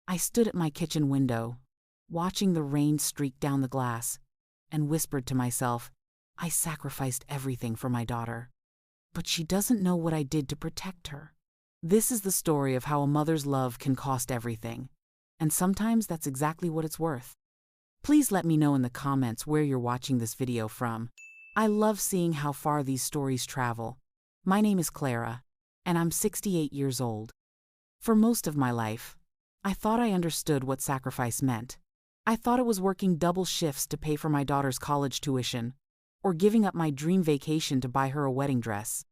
I stood at my kitchen window, watching the rain streak down the glass, and whispered to myself, I sacrificed everything for my daughter. But she doesn't know what I did to protect her. This is the story of how a mother's love can cost everything, and sometimes that's exactly what it's worth. Please let me know in the comments where you're watching this video from. I love seeing how far these stories travel. My name is Clara, and I'm 68 years old. For most of my life, I thought I understood what sacrifice meant. I thought it was working double shifts to pay for my daughter's college tuition, or giving up my dream vacation to buy her a wedding dress.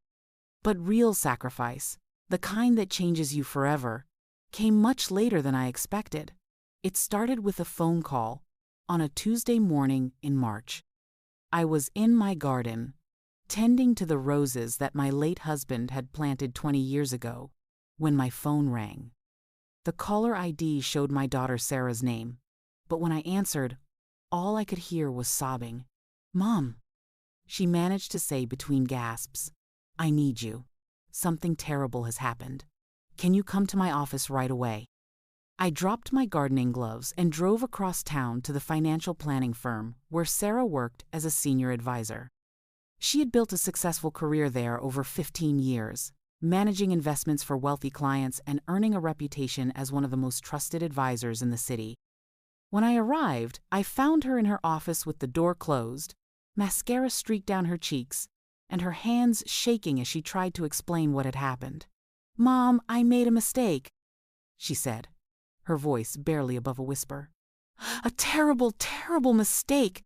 But real sacrifice, the kind that changes you forever, came much later than I expected. It started with a phone call on a Tuesday morning in March. I was in my garden, tending to the roses that my late husband had planted 20 years ago, when my phone rang. The caller ID showed my daughter Sarah's name, but when I answered, all I could hear was sobbing. "Mom," she managed to say between gasps, "I need you. Something terrible has happened. Can you come to my office right away?" I dropped my gardening gloves and drove across town to the financial planning firm where Sarah worked as a senior advisor. She had built a successful career there over 15 years, managing investments for wealthy clients and earning a reputation as one of the most trusted advisors in the city. When I arrived, I found her in her office with the door closed, mascara streaked down her cheeks, and her hands shaking as she tried to explain what had happened. "Mom, I made a mistake," she said, her voice barely above a whisper. "A terrible, terrible mistake.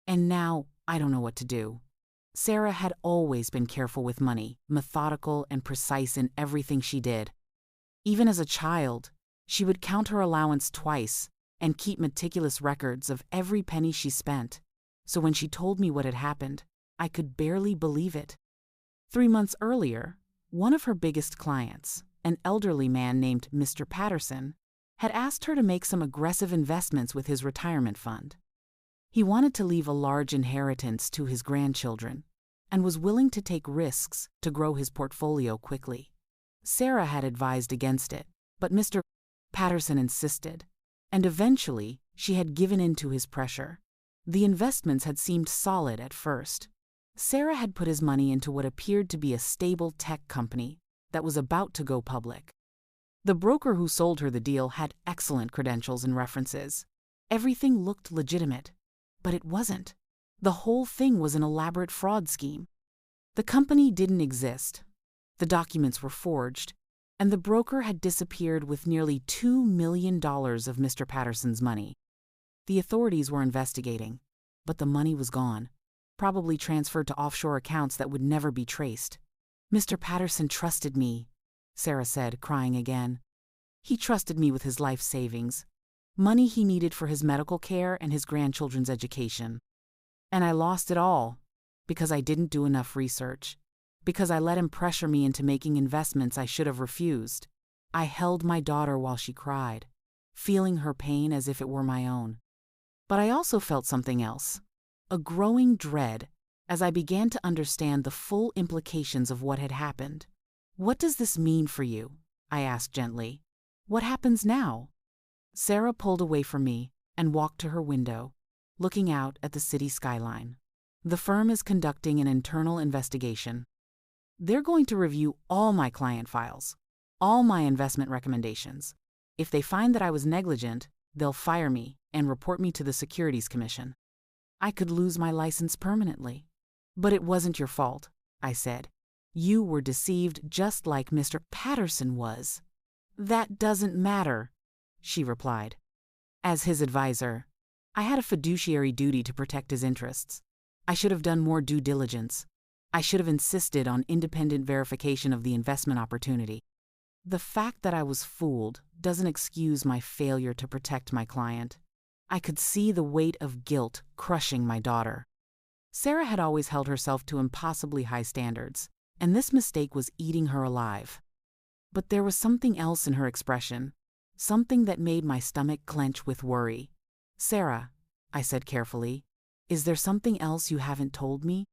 And now I don't know what to do." Sarah had always been careful with money, methodical and precise in everything she did. Even as a child, she would count her allowance twice and keep meticulous records of every penny she spent. So when she told me what had happened, I could barely believe it. 3 months earlier, one of her biggest clients, an elderly man named Mr. Patterson, had asked her to make some aggressive investments with his retirement fund. He wanted to leave a large inheritance to his grandchildren and was willing to take risks to grow his portfolio quickly. Sarah had advised against it, but Mr. Patterson insisted, and eventually she had given in to his pressure. The investments had seemed solid at first. Sarah had put his money into what appeared to be a stable tech company that was about to go public. The broker who sold her the deal had excellent credentials and references. Everything looked legitimate, but it wasn't. The whole thing was an elaborate fraud scheme. The company didn't exist, the documents were forged, and the broker had disappeared with nearly $2 million of Mr. Patterson's money. The authorities were investigating, but the money was gone, probably transferred to offshore accounts that would never be traced. "Mr. Patterson trusted me," Sarah said, crying again. "He trusted me with his life savings, money he needed for his medical care and his grandchildren's education. And I lost it all because I didn't do enough research, because I let him pressure me into making investments I should have refused. I held my daughter while she cried, feeling her pain as if it were my own. But I also felt something else, a growing dread, as I began to understand the full implications of what had happened. "What does this mean for you?" I asked gently. "What happens now?" Sarah pulled away from me and walked to her window, looking out at the city skyline. "The firm is conducting an internal investigation. They're going to review all my client files, all my investment recommendations. If they find that I was negligent, they'll fire me and report me to the Securities Commission. I could lose my license permanently." "But it wasn't your fault," I said. "You were deceived just like Mr. Patterson was." "That doesn't matter," she replied. "As his advisor, I had a fiduciary duty to protect his interests. I should have done more due diligence. I should have insisted on independent verification of the investment opportunity. The fact that I was fooled doesn't excuse my failure to protect my client." I could see the weight of guilt crushing my daughter. Sarah had always held herself to impossibly high standards, and this mistake was eating her alive. But there was something else in her expression, something that made my stomach clench with worry. "Sarah," I said carefully, "is there something else you haven't told me?"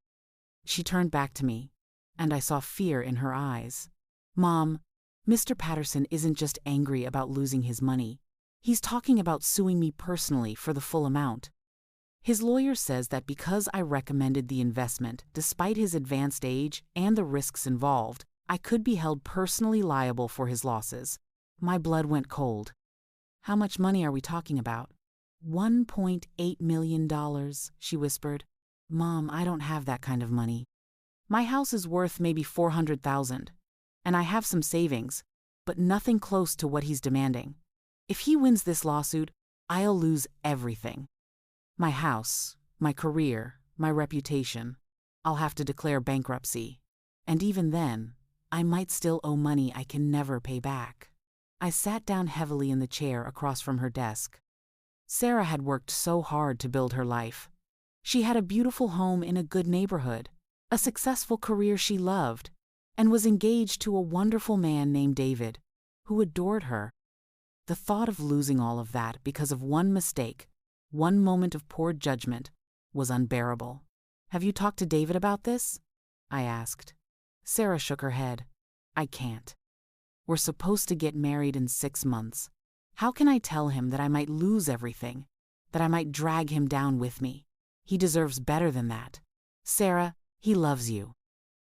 She turned back to me, and I saw fear in her eyes. "Mom, Mr. Patterson isn't just angry about losing his money. He's talking about suing me personally for the full amount. His lawyer says that because I recommended the investment, despite his advanced age and the risks involved, I could be held personally liable for his losses. My blood went cold. How much money are we talking about? $1.8 million, she whispered. Mom, I don't have that kind of money. My house is worth maybe $400,000, and I have some savings, but nothing close to what he's demanding. If he wins this lawsuit, I'll lose everything. My house, my career, my reputation. I'll have to declare bankruptcy. And even then, I might still owe money I can never pay back. I sat down heavily in the chair across from her desk. Sarah had worked so hard to build her life. She had a beautiful home in a good neighborhood, a successful career she loved, and was engaged to a wonderful man named David, who adored her. The thought of losing all of that because of one mistake, one moment of poor judgment, was unbearable. Have you talked to David about this? I asked. Sarah shook her head. I can't. We're supposed to get married in 6 months. How can I tell him that I might lose everything, that I might drag him down with me? He deserves better than that. Sarah, he loves you.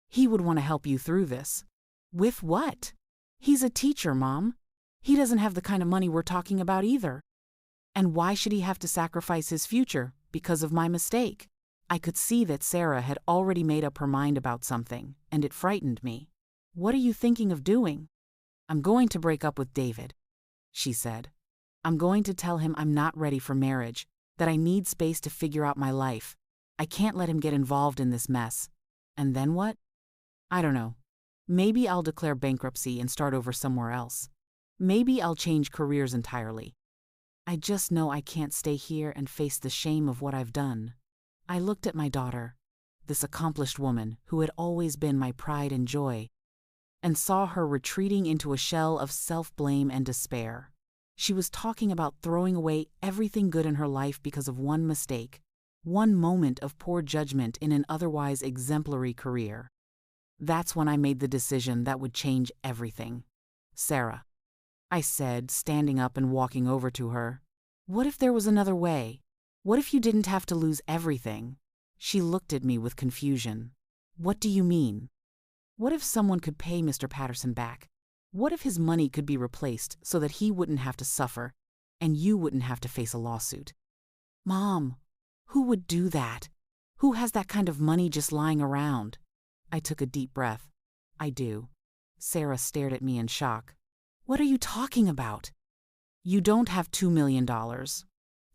He would want to help you through this. With what? He's a teacher, Mom. He doesn't have the kind of money we're talking about either. And why should he have to sacrifice his future because of my mistake? I could see that Sarah had already made up her mind about something, and it frightened me. What are you thinking of doing? I'm going to break up with David, she said. I'm going to tell him I'm not ready for marriage, that I need space to figure out my life. I can't let him get involved in this mess. And then what? I don't know. Maybe I'll declare bankruptcy and start over somewhere else. Maybe I'll change careers entirely. I just know I can't stay here and face the shame of what I've done. I looked at my daughter, this accomplished woman who had always been my pride and joy, and saw her retreating into a shell of self-blame and despair. She was talking about throwing away everything good in her life because of one mistake, one moment of poor judgment in an otherwise exemplary career. That's when I made the decision that would change everything. Sarah, I said, standing up and walking over to her. What if there was another way? What if you didn't have to lose everything? She looked at me with confusion. What do you mean? What if someone could pay Mr. Patterson back? What if his money could be replaced so that he wouldn't have to suffer, and you wouldn't have to face a lawsuit? Mom, who would do that? Who has that kind of money just lying around? I took a deep breath. I do. Sarah stared at me in shock. What are you talking about? You don't have $2 million.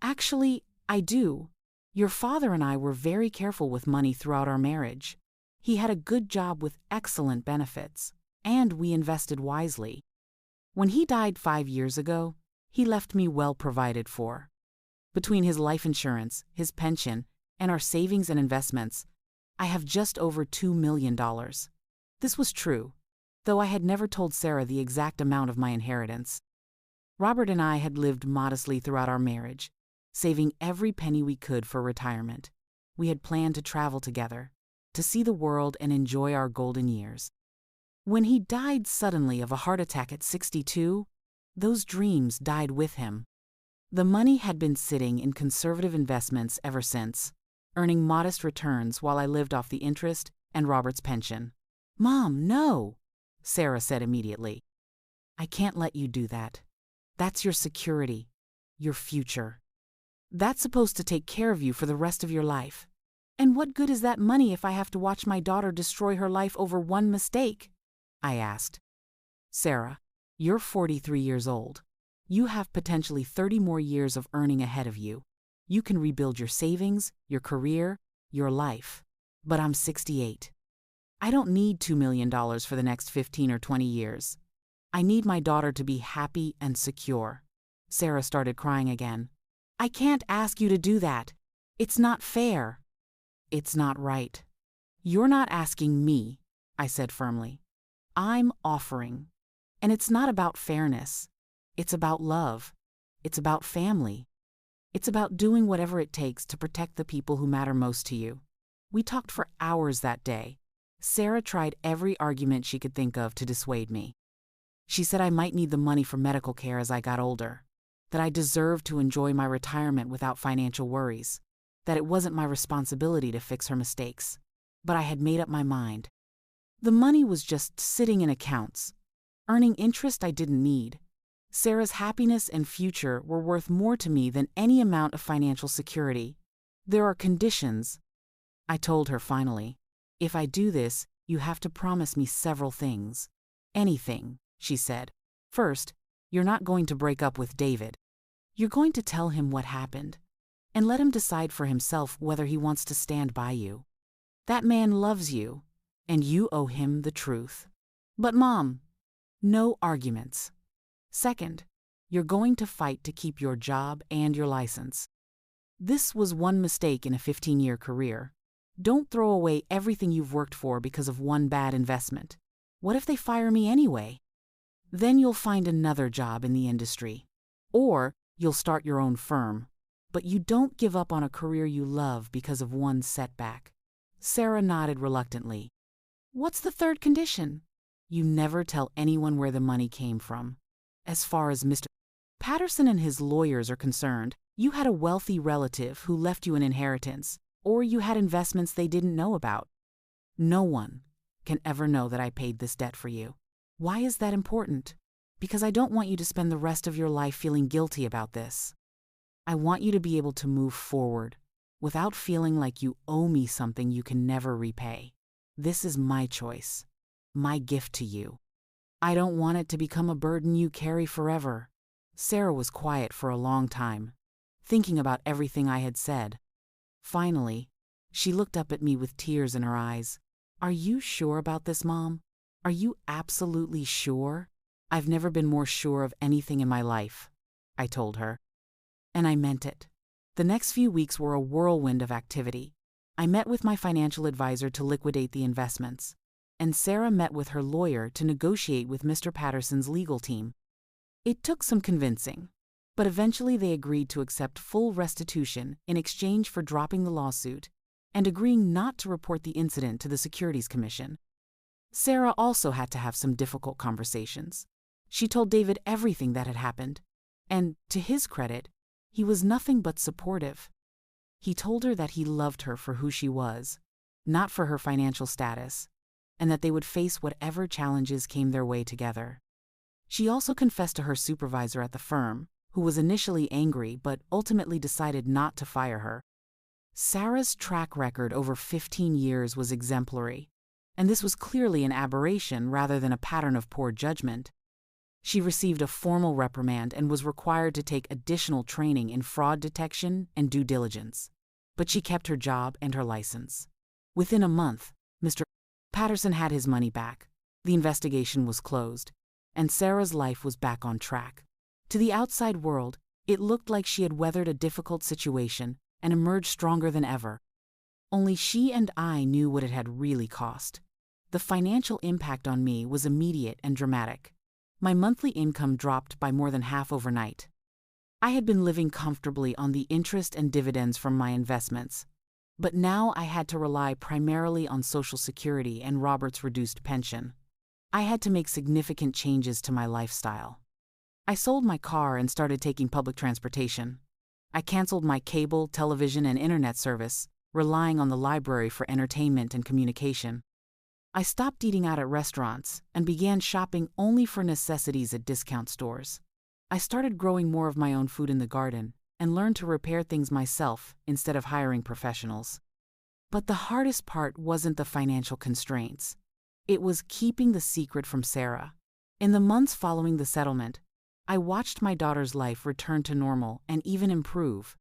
Actually, I do. Your father and I were very careful with money throughout our marriage. He had a good job with excellent benefits, and we invested wisely. When he died 5 years ago, he left me well provided for. Between his life insurance, his pension, and our savings and investments, I have just over $2 million. This was true, though I had never told Sarah the exact amount of my inheritance. Robert and I had lived modestly throughout our marriage, saving every penny we could for retirement. We had planned to travel together, to see the world and enjoy our golden years. When he died suddenly of a heart attack at 62, those dreams died with him. The money had been sitting in conservative investments ever since, earning modest returns while I lived off the interest and Robert's pension. Mom, no, Sarah said immediately. I can't let you do that. That's your security, your future. That's supposed to take care of you for the rest of your life. And what good is that money if I have to watch my daughter destroy her life over one mistake? I asked. Sarah, you're 43 years old. You have potentially 30 more years of earning ahead of you. You can rebuild your savings, your career, your life. But I'm 68. I don't need $2 million for the next 15 or 20 years. I need my daughter to be happy and secure. Sarah started crying again. I can't ask you to do that. It's not fair. It's not right. You're not asking me, I said firmly. I'm offering. And it's not about fairness. It's about love. It's about family. It's about doing whatever it takes to protect the people who matter most to you. We talked for hours that day. Sarah tried every argument she could think of to dissuade me. She said I might need the money for medical care as I got older. that I deserved to enjoy my retirement without financial worries, that it wasn't my responsibility to fix her mistakes. But I had made up my mind. The money was just sitting in accounts, earning interest I didn't need. Sarah's happiness and future were worth more to me than any amount of financial security. There are conditions, I told her finally. If I do this, you have to promise me several things. Anything, she said. First, you're not going to break up with David. You're going to tell him what happened, and let him decide for himself whether he wants to stand by you. That man loves you, and you owe him the truth. But Mom, no arguments. Second, you're going to fight to keep your job and your license. This was one mistake in a 15-year career. Don't throw away everything you've worked for because of one bad investment. What if they fire me anyway? Then you'll find another job in the industry. Or you'll start your own firm. But you don't give up on a career you love because of one setback. Sarah nodded reluctantly. What's the third condition? You never tell anyone where the money came from. As far as Mr. Patterson and his lawyers are concerned, you had a wealthy relative who left you an inheritance, or you had investments they didn't know about. No one can ever know that I paid this debt for you. Why is that important? Because I don't want you to spend the rest of your life feeling guilty about this. I want you to be able to move forward without feeling like you owe me something you can never repay. This is my choice, my gift to you. I don't want it to become a burden you carry forever. Sarah was quiet for a long time, thinking about everything I had said. Finally, she looked up at me with tears in her eyes. Are you sure about this, Mom? Are you absolutely sure? I've never been more sure of anything in my life, I told her. And I meant it. The next few weeks were a whirlwind of activity. I met with my financial advisor to liquidate the investments, and Sarah met with her lawyer to negotiate with Mr. Patterson's legal team. It took some convincing, but eventually they agreed to accept full restitution in exchange for dropping the lawsuit and agreeing not to report the incident to the Securities Commission. Sarah also had to have some difficult conversations. She told David everything that had happened, and, to his credit, he was nothing but supportive. He told her that he loved her for who she was, not for her financial status, and that they would face whatever challenges came their way together. She also confessed to her supervisor at the firm, who was initially angry but ultimately decided not to fire her. Sarah's track record over 15 years was exemplary, and this was clearly an aberration rather than a pattern of poor judgment. She received a formal reprimand and was required to take additional training in fraud detection and due diligence. But she kept her job and her license. Within a month, Mr. Patterson had his money back, the investigation was closed, and Sarah's life was back on track. To the outside world, it looked like she had weathered a difficult situation and emerged stronger than ever. Only she and I knew what it had really cost. The financial impact on me was immediate and dramatic. My monthly income dropped by more than half overnight. I had been living comfortably on the interest and dividends from my investments, but now I had to rely primarily on Social Security and Robert's reduced pension. I had to make significant changes to my lifestyle. I sold my car and started taking public transportation. I canceled my cable, television, and internet service, relying on the library for entertainment and communication. I stopped eating out at restaurants and began shopping only for necessities at discount stores. I started growing more of my own food in the garden and learned to repair things myself instead of hiring professionals. But the hardest part wasn't the financial constraints. It was keeping the secret from Sarah. In the months following the settlement, I watched my daughter's life return to normal and even improve.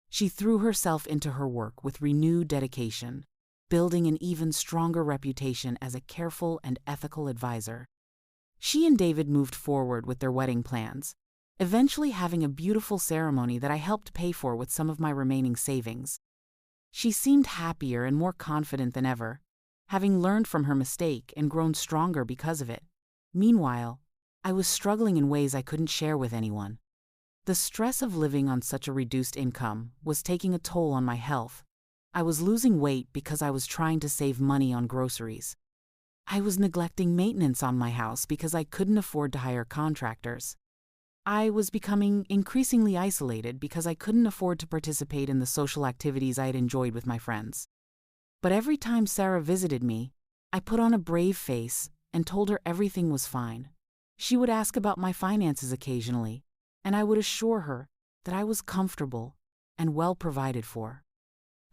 She threw herself into her work with renewed dedication, building an even stronger reputation as a careful and ethical advisor. She and David moved forward with their wedding plans, eventually having a beautiful ceremony that I helped pay for with some of my remaining savings. She seemed happier and more confident than ever, having learned from her mistake and grown stronger because of it. Meanwhile, I was struggling in ways I couldn't share with anyone. The stress of living on such a reduced income was taking a toll on my health. I was losing weight because I was trying to save money on groceries. I was neglecting maintenance on my house because I couldn't afford to hire contractors. I was becoming increasingly isolated because I couldn't afford to participate in the social activities I had enjoyed with my friends. But every time Sarah visited me, I put on a brave face and told her everything was fine. She would ask about my finances occasionally, and I would assure her that I was comfortable and well provided for.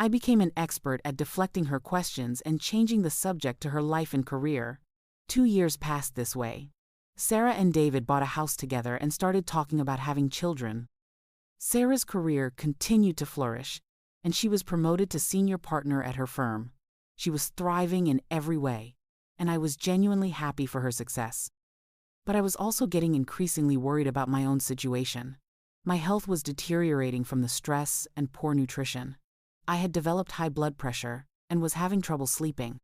I became an expert at deflecting her questions and changing the subject to her life and career. 2 years passed this way. Sarah and David bought a house together and started talking about having children. Sarah's career continued to flourish, and she was promoted to senior partner at her firm. She was thriving in every way, and I was genuinely happy for her success. But I was also getting increasingly worried about my own situation. My health was deteriorating from the stress and poor nutrition. I had developed high blood pressure and was having trouble sleeping.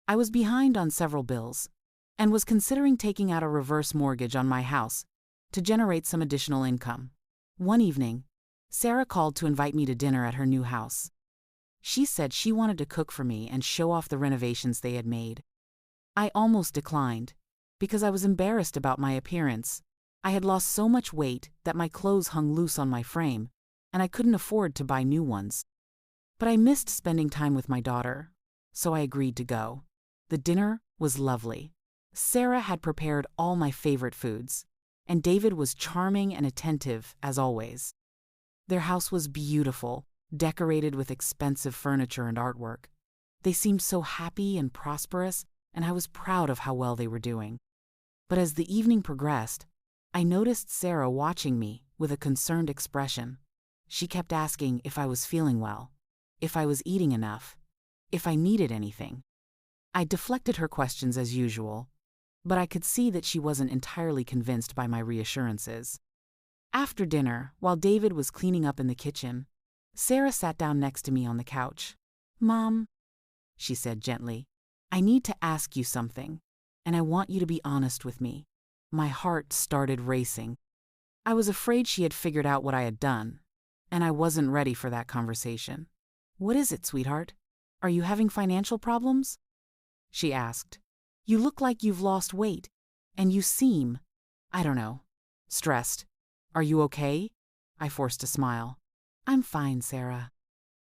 I was behind on several bills and was considering taking out a reverse mortgage on my house to generate some additional income. One evening, Sarah called to invite me to dinner at her new house. She said she wanted to cook for me and show off the renovations they had made. I almost declined because I was embarrassed about my appearance. I had lost so much weight that my clothes hung loose on my frame, and I couldn't afford to buy new ones. But I missed spending time with my daughter, so I agreed to go. The dinner was lovely. Sarah had prepared all my favorite foods, and David was charming and attentive as always. Their house was beautiful, decorated with expensive furniture and artwork. They seemed so happy and prosperous, and I was proud of how well they were doing. But as the evening progressed, I noticed Sarah watching me with a concerned expression. She kept asking if I was feeling well, if I was eating enough, if I needed anything. I deflected her questions as usual, but I could see that she wasn't entirely convinced by my reassurances. After dinner, while David was cleaning up in the kitchen, Sarah sat down next to me on the couch. "Mom," she said gently, "I need to ask you something, and I want you to be honest with me." My heart started racing. I was afraid she had figured out what I had done, and I wasn't ready for that conversation. "What is it, sweetheart? Are you having financial problems?" she asked. "You look like you've lost weight, and you seem, I don't know, stressed. Are you okay?" I forced a smile. "I'm fine, Sarah.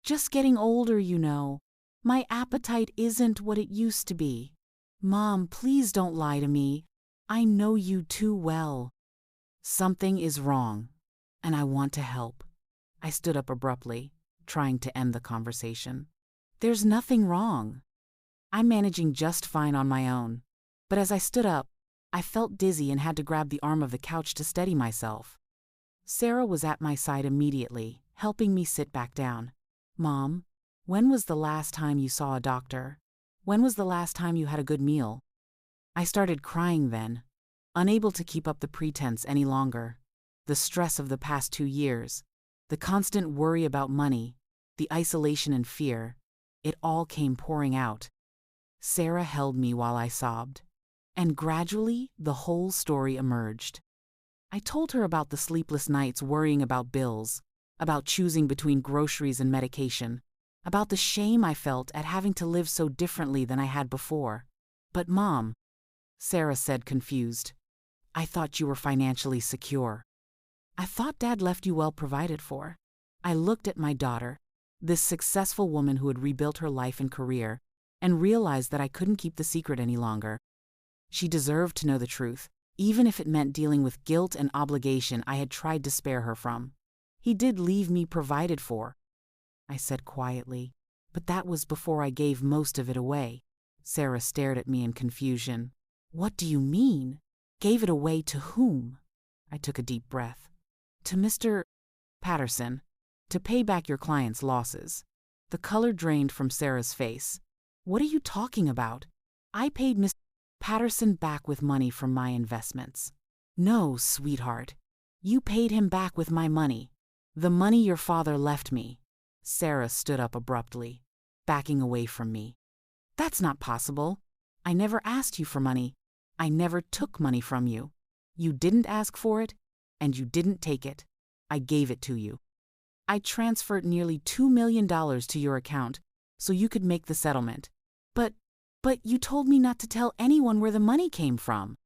Just getting older, you know. My appetite isn't what it used to be. Mom, please don't lie to me. I know you too well." "Something is wrong, and I want to help." I stood up abruptly, trying to end the conversation. "There's nothing wrong. I'm managing just fine on my own." But as I stood up, I felt dizzy and had to grab the arm of the couch to steady myself. Sarah was at my side immediately, helping me sit back down. "Mom, when was the last time you saw a doctor? When was the last time you had a good meal?" I started crying then, unable to keep up the pretense any longer. The stress of the past 2 years, the constant worry about money, the isolation and fear, it all came pouring out. Sarah held me while I sobbed, and gradually the whole story emerged. I told her about the sleepless nights worrying about bills, about choosing between groceries and medication, about the shame I felt at having to live so differently than I had before. "But Mom," Sarah said, confused, "I thought you were financially secure." "I thought Dad left you well provided for." I looked at my daughter, this successful woman who had rebuilt her life and career, and realized that I couldn't keep the secret any longer. She deserved to know the truth, even if it meant dealing with guilt and obligation I had tried to spare her from. "He did leave me provided for," I said quietly, "but that was before I gave most of it away." Sarah stared at me in confusion. "What do you mean? Gave it away to whom?" I took a deep breath. "To Mr. Patterson, to pay back your client's losses." The color drained from Sarah's face. "What are you talking about? I paid Mr. Patterson back with money from my investments." "No, sweetheart. You paid him back with my money. The money your father left me." Sarah stood up abruptly, backing away from me. "That's not possible. I never asked you for money. I never took money from you. You didn't ask for it, and you didn't take it. I gave it to you. I transferred nearly $2 million to your account so you could make the settlement. But you told me not to tell anyone where the money came from."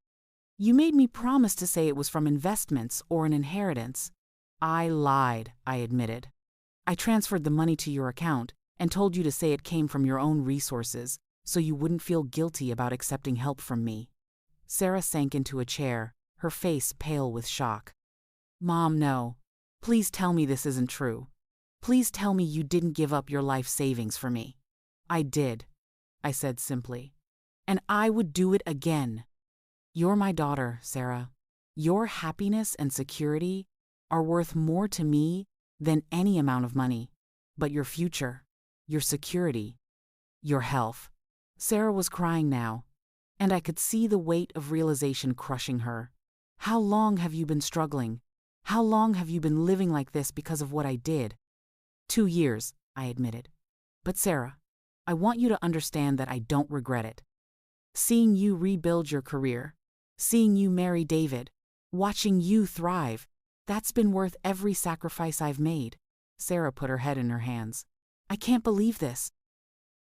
You made me promise to say it was from investments or an inheritance. I lied, I admitted. I transferred the money to your account and told you to say it came from your own resources, so you wouldn't feel guilty about accepting help from me. Sarah sank into a chair, her face pale with shock. Mom, no. Please tell me this isn't true. Please tell me you didn't give up your life savings for me. I did, I said simply. And I would do it again. You're my daughter, Sarah. Your happiness and security are worth more to me than any amount of money. But your future, your security, your health. Sarah was crying now, and I could see the weight of realization crushing her. How long have you been struggling? How long have you been living like this because of what I did? 2 years, I admitted. But Sarah, I want you to understand that I don't regret it. Seeing you rebuild your career, seeing you marry David, watching you thrive, that's been worth every sacrifice I've made. Sarah put her head in her hands. I can't believe this.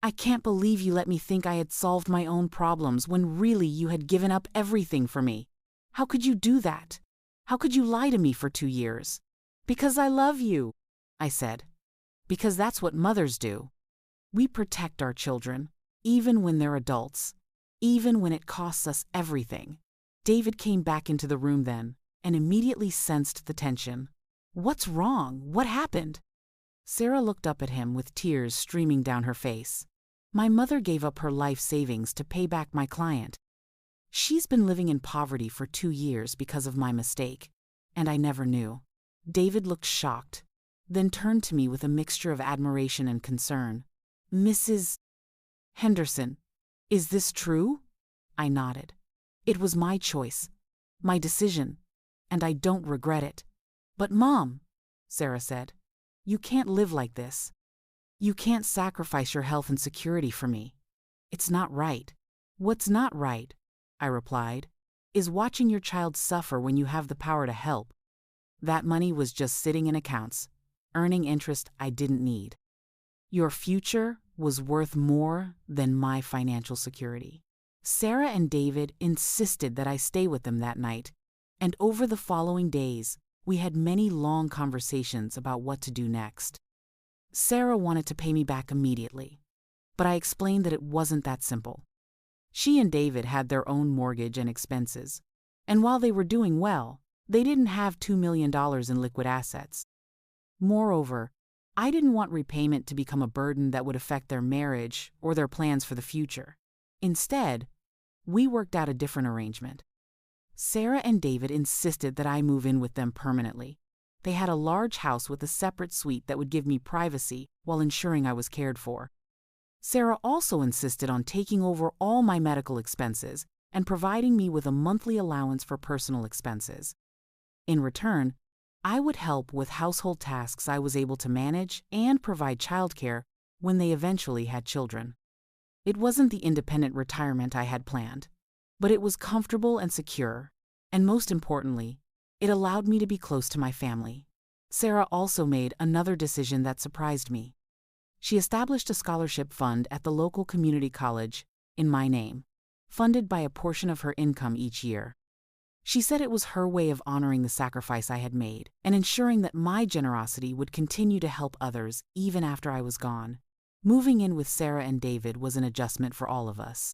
I can't believe you let me think I had solved my own problems when really you had given up everything for me. How could you do that? How could you lie to me for 2 years? Because I love you, I said. Because that's what mothers do. We protect our children, even when they're adults, even when it costs us everything. David came back into the room then, and immediately sensed the tension. What's wrong? What happened? Sarah looked up at him with tears streaming down her face. My mother gave up her life savings to pay back my client. She's been living in poverty for 2 years because of my mistake, and I never knew. David looked shocked, then turned to me with a mixture of admiration and concern. Mrs. Henderson, is this true? I nodded. It was my choice, my decision, and I don't regret it. But Mom, Sarah said, you can't live like this. You can't sacrifice your health and security for me. It's not right. What's not right, I replied, is watching your child suffer when you have the power to help. That money was just sitting in accounts, earning interest I didn't need. Your future was worth more than my financial security. Sarah and David insisted that I stay with them that night, and over the following days, we had many long conversations about what to do next. Sarah wanted to pay me back immediately, but I explained that it wasn't that simple. She and David had their own mortgage and expenses, and while they were doing well, they didn't have $2 million in liquid assets. Moreover, I didn't want repayment to become a burden that would affect their marriage or their plans for the future. Instead, we worked out a different arrangement. Sarah and David insisted that I move in with them permanently. They had a large house with a separate suite that would give me privacy while ensuring I was cared for. Sarah also insisted on taking over all my medical expenses and providing me with a monthly allowance for personal expenses. In return, I would help with household tasks I was able to manage and provide childcare when they eventually had children. It wasn't the independent retirement I had planned, but it was comfortable and secure, and most importantly, it allowed me to be close to my family. Sarah also made another decision that surprised me. She established a scholarship fund at the local community college in my name, funded by a portion of her income each year. She said it was her way of honoring the sacrifice I had made and ensuring that my generosity would continue to help others even after I was gone. Moving in with Sarah and David was an adjustment for all of us.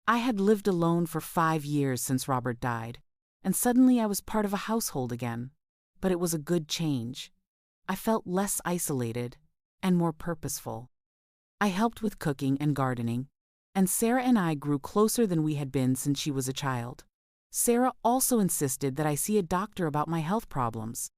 I had lived alone for 5 years since Robert died, and suddenly I was part of a household again. But it was a good change. I felt less isolated and more purposeful. I helped with cooking and gardening, and Sarah and I grew closer than we had been since she was a child. Sarah also insisted that I see a doctor about my health problems.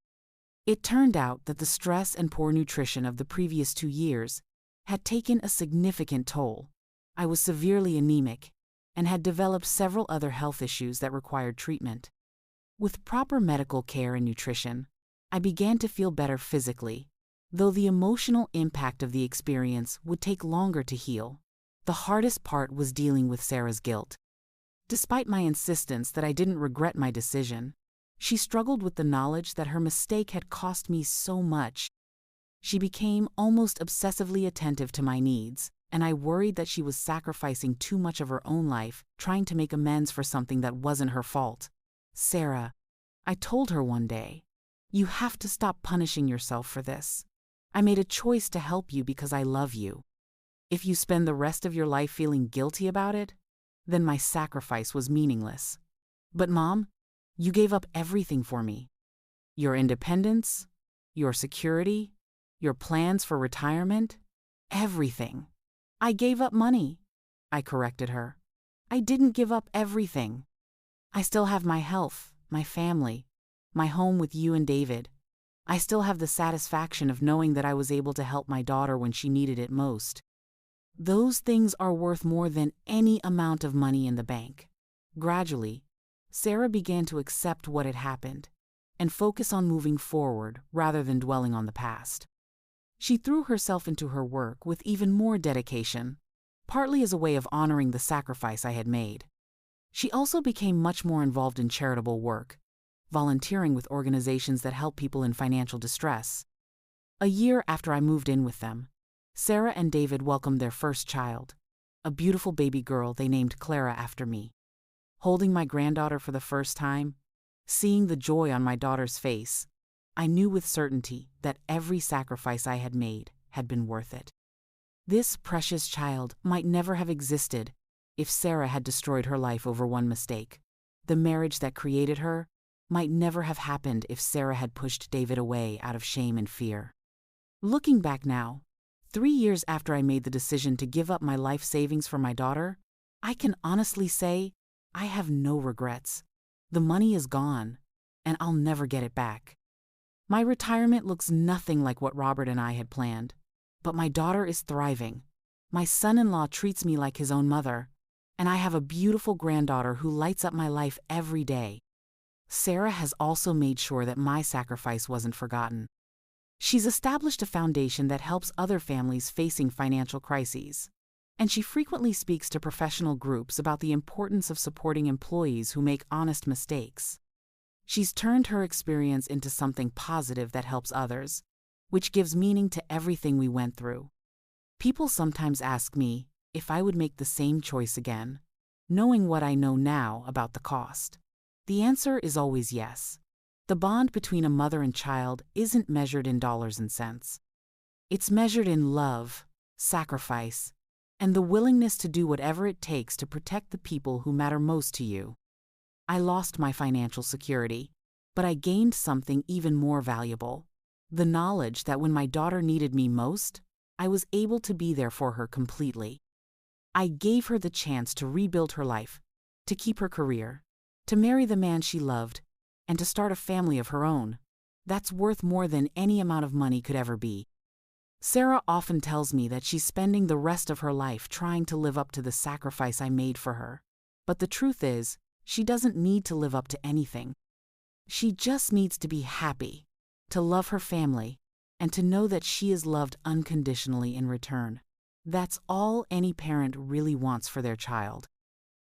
It turned out that the stress and poor nutrition of the previous 2 years had taken a significant toll. I was severely anemic and had developed several other health issues that required treatment. With proper medical care and nutrition, I began to feel better physically, though the emotional impact of the experience would take longer to heal. The hardest part was dealing with Sarah's guilt. Despite my insistence that I didn't regret my decision, she struggled with the knowledge that her mistake had cost me so much. She became almost obsessively attentive to my needs and I worried that she was sacrificing too much of her own life, trying to make amends for something that wasn't her fault. "Sarah," I told her one day, "you have to stop punishing yourself for this. I made a choice to help you because I love you. If you spend the rest of your life feeling guilty about it, then my sacrifice was meaningless. But Mom, you gave up everything for me. Your independence, your security, your plans for retirement, everything." "I gave up money," I corrected her. "I didn't give up everything. I still have my health, my family, my home with you and David. I still have the satisfaction of knowing that I was able to help my daughter when she needed it most. Those things are worth more than any amount of money in the bank." Gradually, Sarah began to accept what had happened and focus on moving forward rather than dwelling on the past. She threw herself into her work with even more dedication, partly as a way of honoring the sacrifice I had made. She also became much more involved in charitable work, volunteering with organizations that help people in financial distress. A year after I moved in with them, Sarah and David welcomed their first child, a beautiful baby girl they named Clara after me. Holding my granddaughter for the first time, seeing the joy on my daughter's face, I knew with certainty that every sacrifice I had made had been worth it. This precious child might never have existed if Sarah had destroyed her life over one mistake. The marriage that created her might never have happened if Sarah had pushed David away out of shame and fear. Looking back now, 3 years after I made the decision to give up my life savings for my daughter, I can honestly say I have no regrets. The money is gone, and I'll never get it back. My retirement looks nothing like what Robert and I had planned, but my daughter is thriving. My son-in-law treats me like his own mother, and I have a beautiful granddaughter who lights up my life every day. Sarah has also made sure that my sacrifice wasn't forgotten. She's established a foundation that helps other families facing financial crises, and she frequently speaks to professional groups about the importance of supporting employees who make honest mistakes. She's turned her experience into something positive that helps others, which gives meaning to everything we went through. People sometimes ask me if I would make the same choice again, knowing what I know now about the cost. The answer is always yes. The bond between a mother and child isn't measured in dollars and cents. It's measured in love, sacrifice, and the willingness to do whatever it takes to protect the people who matter most to you. I lost my financial security, but I gained something even more valuable: the knowledge that when my daughter needed me most, I was able to be there for her completely. I gave her the chance to rebuild her life, to keep her career, to marry the man she loved, and to start a family of her own. That's worth more than any amount of money could ever be. Sarah often tells me that she's spending the rest of her life trying to live up to the sacrifice I made for her. But the truth is, she doesn't need to live up to anything. She just needs to be happy, to love her family, and to know that she is loved unconditionally in return. That's all any parent really wants for their child.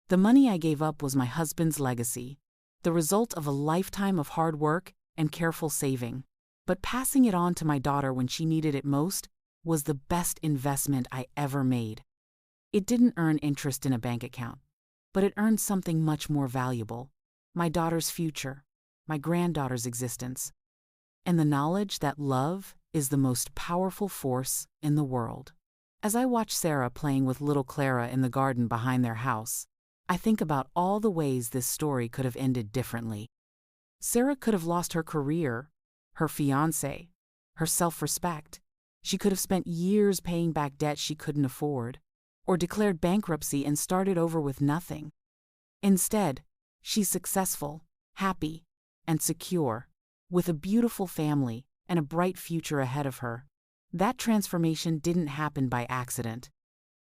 The money I gave up was my husband's legacy, the result of a lifetime of hard work and careful saving. But passing it on to my daughter when she needed it most was the best investment I ever made. It didn't earn interest in a bank account, but it earned something much more valuable: my daughter's future, my granddaughter's existence, and the knowledge that love is the most powerful force in the world. As I watch Sarah playing with little Clara in the garden behind their house, I think about all the ways this story could have ended differently. Sarah could have lost her career, her fiancé, her self-respect. She could have spent years paying back debt she couldn't afford, or declared bankruptcy and started over with nothing. Instead, she's successful, happy, and secure, with a beautiful family and a bright future ahead of her. That transformation didn't happen by accident.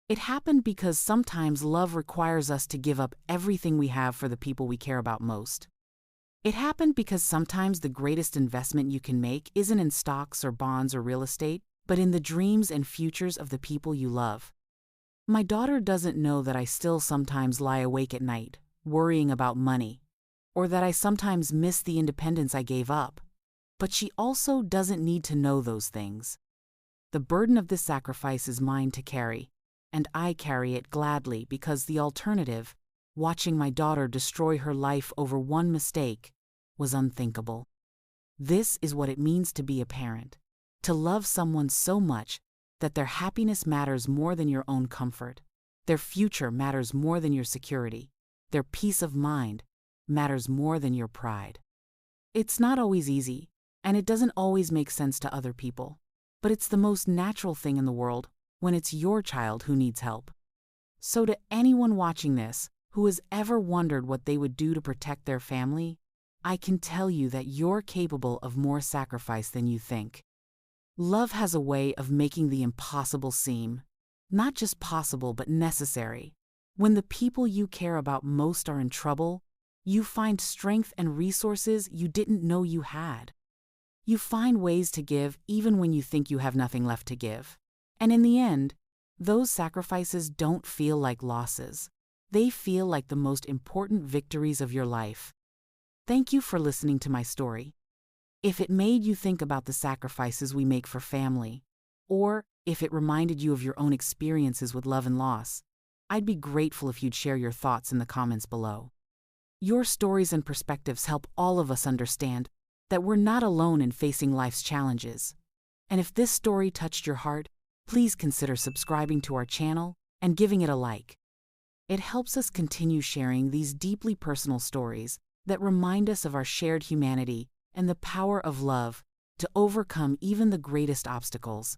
It happened because sometimes love requires us to give up everything we have for the people we care about most. It happened because sometimes the greatest investment you can make isn't in stocks or bonds or real estate, but in the dreams and futures of the people you love. My daughter doesn't know that I still sometimes lie awake at night, worrying about money, or that I sometimes miss the independence I gave up. But she also doesn't need to know those things. The burden of this sacrifice is mine to carry, and I carry it gladly because the alternative, watching my daughter destroy her life over one mistake, was unthinkable. This is what it means to be a parent. To love someone so much that their happiness matters more than your own comfort. Their future matters more than your security. Their peace of mind matters more than your pride. It's not always easy, and it doesn't always make sense to other people. But it's the most natural thing in the world when it's your child who needs help. So to anyone watching this who has ever wondered what they would do to protect their family, I can tell you that you're capable of more sacrifice than you think. Love has a way of making the impossible seem not just possible but necessary. When the people you care about most are in trouble, you find strength and resources you didn't know you had. You find ways to give even when you think you have nothing left to give. And in the end, those sacrifices don't feel like losses. They feel like the most important victories of your life. Thank you for listening to my story. If it made you think about the sacrifices we make for family, or if it reminded you of your own experiences with love and loss, I'd be grateful if you'd share your thoughts in the comments below. Your stories and perspectives help all of us understand that we're not alone in facing life's challenges. And if this story touched your heart, please consider subscribing to our channel and giving it a like. It helps us continue sharing these deeply personal stories that remind us of our shared humanity and the power of love to overcome even the greatest obstacles.